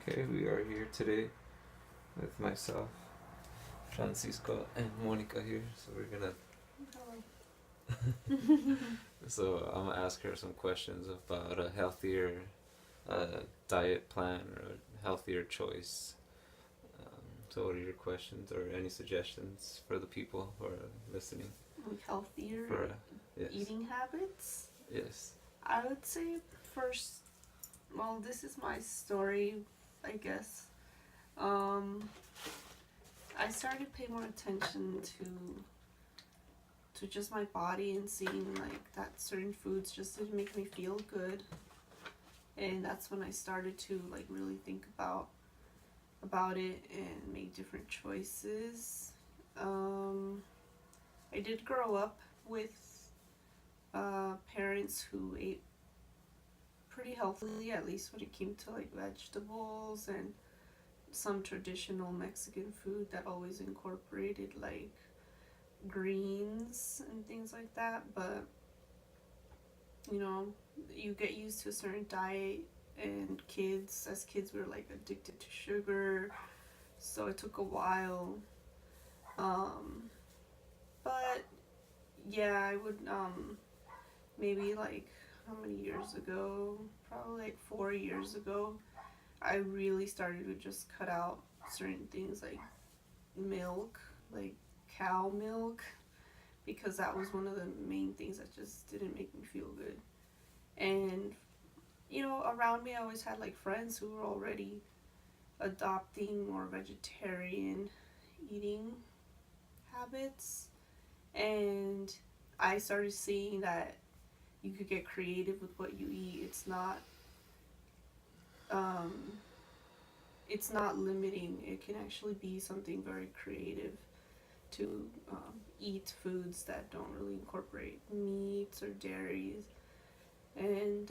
Okay, we are here today with myself, Francisco, and Monica here. So we're gonna. Hello. So I'm gonna ask her some questions about a healthier diet plan or a healthier choice. So what are your questions or any suggestions for the people who are listening? Healthier For yes, eating habits? yes. I would say first, well, this is my story, I guess. Um, I started paying more attention to just my body and seeing like that certain foods just didn't make me feel good, and that's when I started to like really think about it and make different choices. Um, I did grow up with parents who ate pretty healthily, at least when it came to like vegetables and some traditional Mexican food that always incorporated like greens and things like that. But you know, you get used to a certain diet, and as kids, we were like addicted to sugar, so it took a while. Um, but yeah, I would maybe like how many years ago? Probably like 4 years ago. I really started to just cut out certain things like milk, like cow milk, because that was one of the main things that just didn't make me feel good. And around me, I always had like friends who were already adopting more vegetarian eating habits, and I started seeing that you could get creative with what you eat. Um, it's not limiting. It can actually be something very creative to eat foods that don't really incorporate meats or dairies. And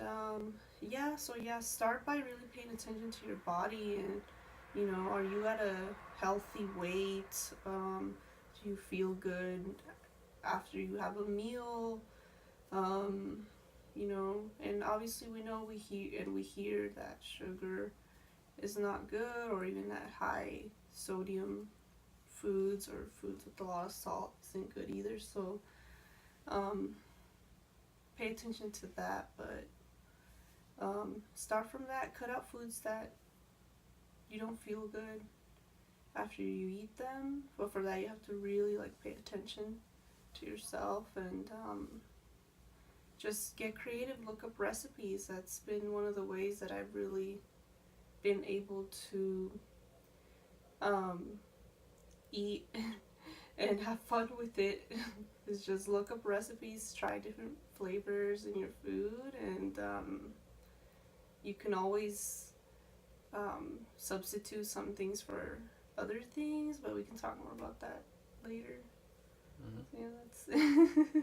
so start by really paying attention to your body, and are you at a healthy weight? Do you feel good after you have a meal? Um, and obviously we hear that sugar is not good, or even that high sodium foods or foods with a lot of salt isn't good either. So um, pay attention to that, but start from that. Cut out foods that you don't feel good after you eat them. But for that, you have to really like pay attention to yourself, and just get creative. Look up recipes. That's been one of the ways that I've really been able to um, eat and have fun with it. Is just look up recipes, try different flavors in your food, and you can always substitute some things for other things, but we can talk more about that later. Mm-hmm. So, yeah, that's,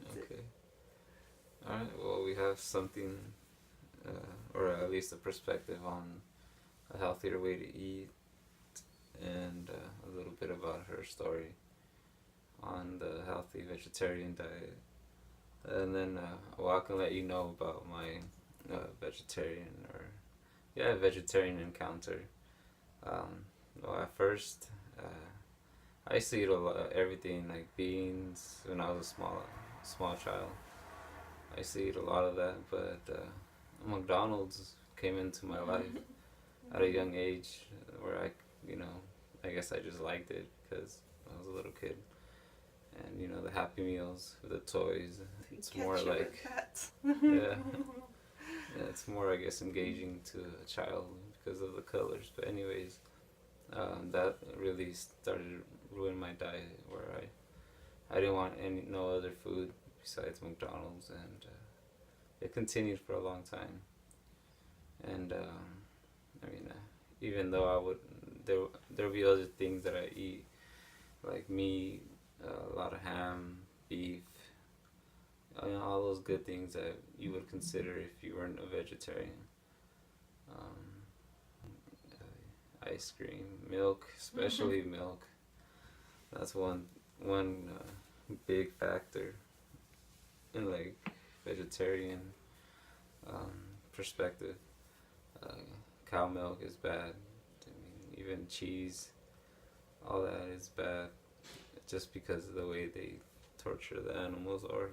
that's it. Okay. All right. Well, we have something, or at least a perspective on a healthier way to eat, and a little bit about her story on the healthy vegetarian diet. And then, well, I can let you know about my vegetarian or, yeah, vegetarian encounter. Well, at first, I used to eat a lot, everything like beans when I was a small child. I used to eat a lot of that, but McDonald's came into my life at a young age where you know, I guess I just liked it because I was a little kid. And the Happy Meals with the toys, it's more Catch you like, with that. yeah, yeah, it's more, I guess, engaging to a child because of the colors. But anyways, that really started to ruin my diet where I didn't want no other food besides McDonald's, and it continued for a long time. And I mean, even though there there'll be other things that I eat like meat, a lot of ham, beef, all those good things that you would consider if you weren't a vegetarian. Um, Ice cream, milk, especially milk. That's one big factor in like vegetarian um, perspective. cow milk is bad. I mean, even cheese, all that is bad, just because of the way they torture the animals or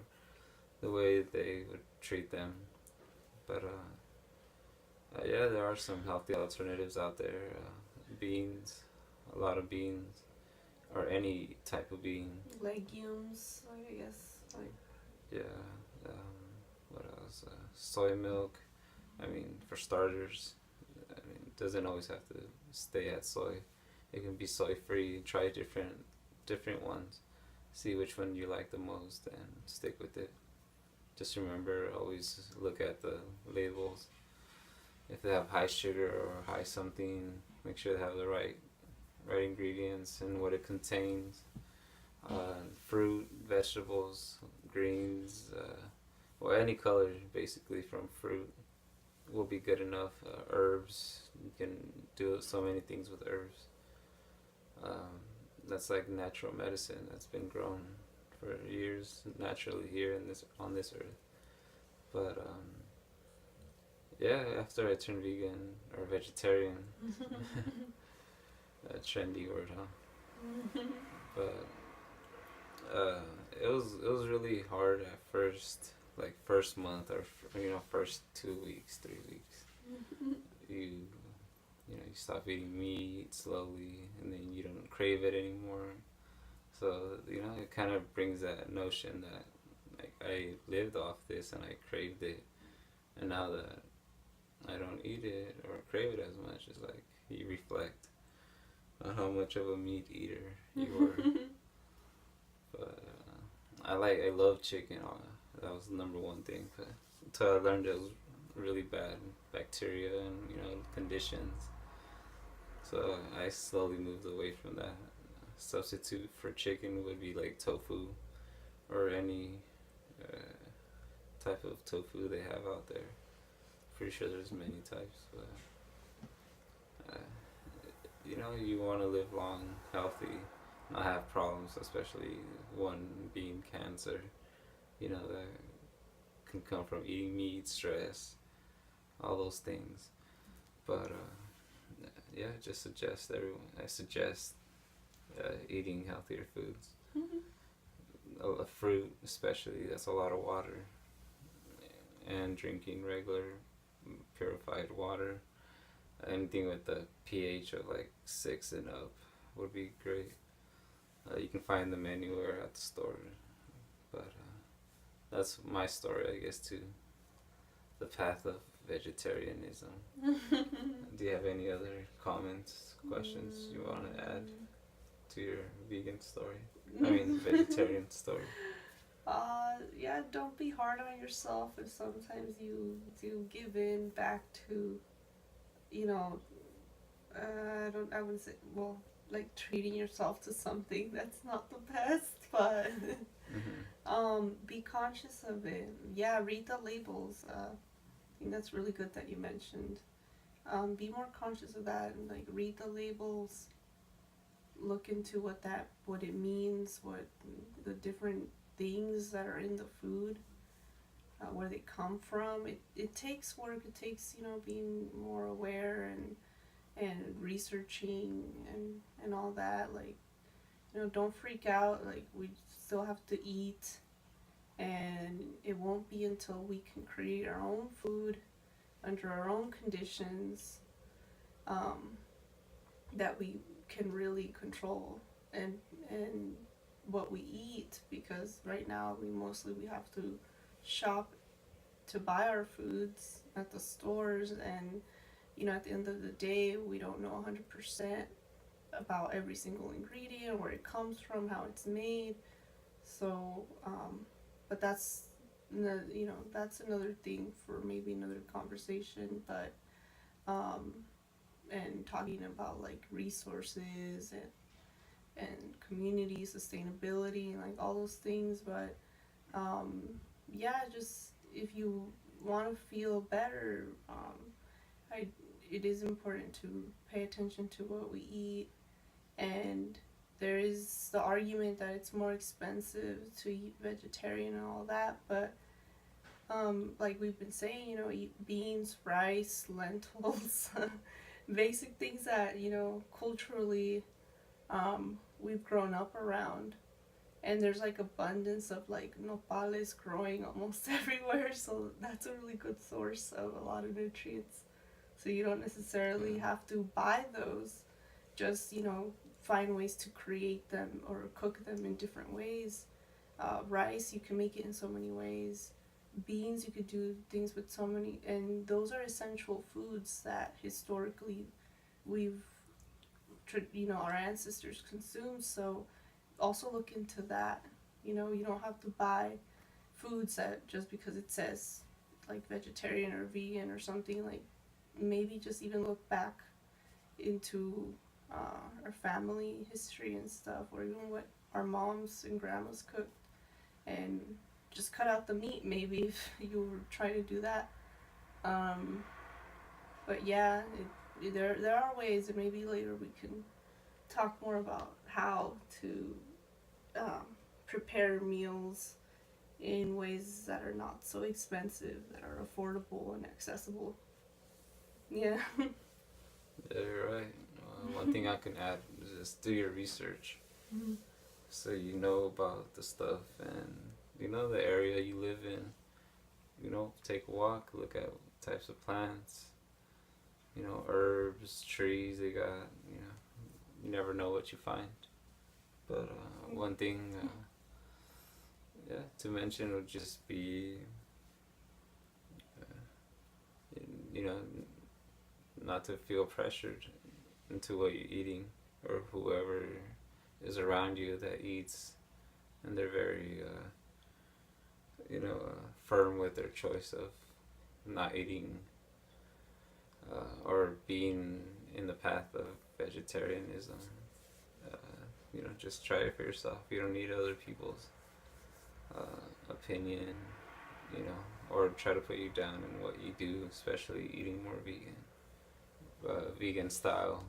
the way they would treat them. But yeah, there are some healthy alternatives out there. Beans, a lot of beans, or any type of bean. Legumes, I guess. Like, Yeah. What else? Soy milk. I mean, for starters, I mean, it doesn't always have to stay at soy. It can be soy free. Try different ones. See which one you like the most and stick with it. Just remember, always look at the labels. If they have high sugar or high something, make sure they have the right ingredients and what it contains. Fruit, vegetables, greens, well, any color basically from fruit will be good enough. Herbs, you can do so many things with herbs. That's like natural medicine that's been grown for years naturally here in this on this earth. But yeah, after I turned vegan or vegetarian, a trendy word, huh? But it was really hard at first, like first month or first 2 weeks, 3 weeks. You stop eating meat slowly, and then you don't crave it anymore. So it kind of brings that notion that like I lived off this and I craved it, and now that I don't eat it or crave it as much, it's like you reflect on how much of a meat eater you were. But I love chicken. That was the number one thing. But until I learned it was really bad bacteria and conditions. So I slowly moved away from that. Substitute for chicken would be like tofu or any uh, type of tofu they have out there. Pretty sure there's many types, but you want to live long, healthy, not have problems, especially one being cancer. That can come from eating meat, stress, all those things. But yeah, I suggest eating healthier foods. A fruit, especially, that's a lot of water, and drinking regular purified water. Anything with the pH of like 6 and up would be great. You can find them anywhere at the store, but that's my story, I guess, to the path of vegetarianism. Do you have any other comments, questions you want to add to your vegan story? I mean, vegetarian story. Yeah, don't be hard on yourself if sometimes you do give in back to, I wouldn't say, well, like treating yourself to something that's not the best, but be conscious of it. Yeah, read the labels. I think that's really good that you mentioned. Be more conscious of that and like read the labels. Look into what it means, what the different things that are in the food, where they come from. It takes work. It takes being more aware and researching and all that. Like don't freak out. Like we still have to eat, and it won't be until we can create our own food under our own conditions that we can really control and what we eat, because right now we have to shop to buy our foods at the stores, and at the end of the day we don't know 100% about every single ingredient, where it comes from, how it's made. So but that's that's another thing for maybe another conversation. But and talking about like resources and community sustainability and like all those things. But yeah, just if you want to feel better, it is important to pay attention to what we eat. And there is the argument that it's more expensive to eat vegetarian and all that, but like we've been saying, eat beans, rice, lentils, basic things that, culturally, we've grown up around. And there's like abundance of like nopales growing almost everywhere, so that's a really good source of a lot of nutrients. So you don't necessarily Yeah. have to buy those, just find ways to create them or cook them in different ways. Rice, you can make it in so many ways. Beans, you could do things with so many, and those are essential foods that historically we've our ancestors consumed. So also look into that. You don't have to buy foods that just because it says like vegetarian or vegan or something. Like maybe just even look back into our family history and stuff, or even what our moms and grandmas cooked, and just cut out the meat. Maybe if you were trying to do that. Um, but yeah, there are ways, and maybe later we can talk more about how to um, prepare meals in ways that are not so expensive, that are affordable and accessible. Yeah. Yeah, you're right. One thing I can add is just do your research so you know about the stuff and you know the area you live in. Take a walk, look at types of plants, herbs, trees. They got, you never know what you find. But one thing, yeah, to mention would just be, you know, not to feel pressured into what you're eating or whoever is around you that eats, and they're very, firm with their choice of not eating or being in the path of vegetarianism. Just try it for yourself. You don't need other people's opinion, or try to put you down in what you do, especially eating more vegan style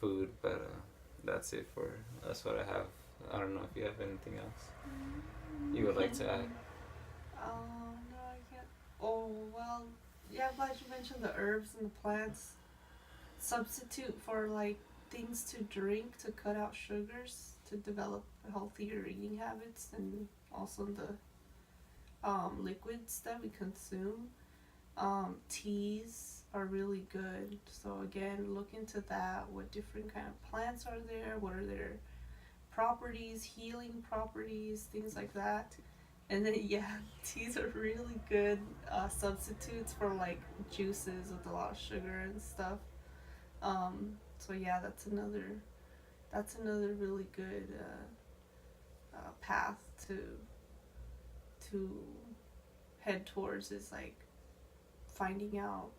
food. But that's what I have. I don't know if you have anything else you would like to add. No, I can't. Oh, well, yeah, I'm glad you mentioned the herbs and the plants. Substitute for like things to drink to cut out sugars to develop healthier eating habits, and also the liquids that we consume. Teas are really good. So again, look into that. What different kind of plants are there? What are their properties, healing properties, things like that. And then yeah, teas are really good substitutes for like juices with a lot of sugar and stuff. So yeah, that's another really good path to head towards, is like finding out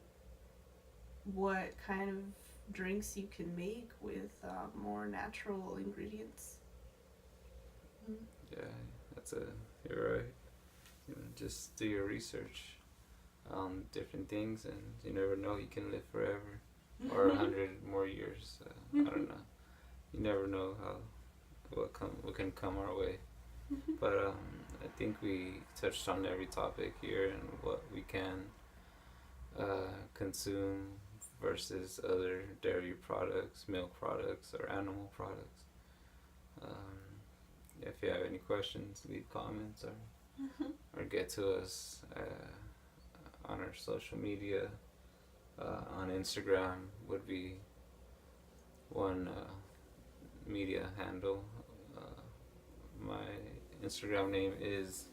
what kind of drinks you can make with more natural ingredients. Yeah, you're right. Just do your research on different things, and you never know. You can live forever, or 100 more years. I don't know. You never know what can come our way. But I think we touched on every topic here and what we can consume versus other dairy products, milk products, or animal products. Um, if you have any questions, leave comments or get to us on our social media. On Instagram would be one media handle. My Instagram name is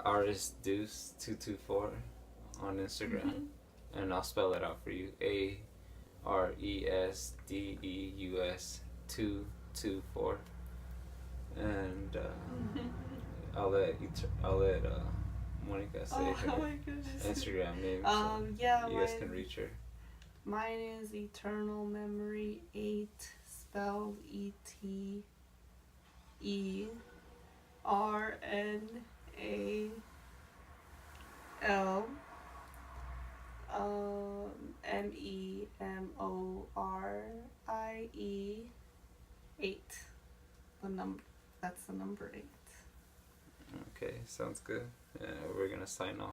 arisdeus224 on Instagram, and I'll spell it out for you. ARESDEUS 224, and I'll let Monica say Oh her my goodness. Instagram name, so Yeah, you guys can reach her. mine is Eternal Memory 8, spelled ETERNAL MEMORIE 8. The number That's the number 8. Okay, sounds good. we're gonna sign off.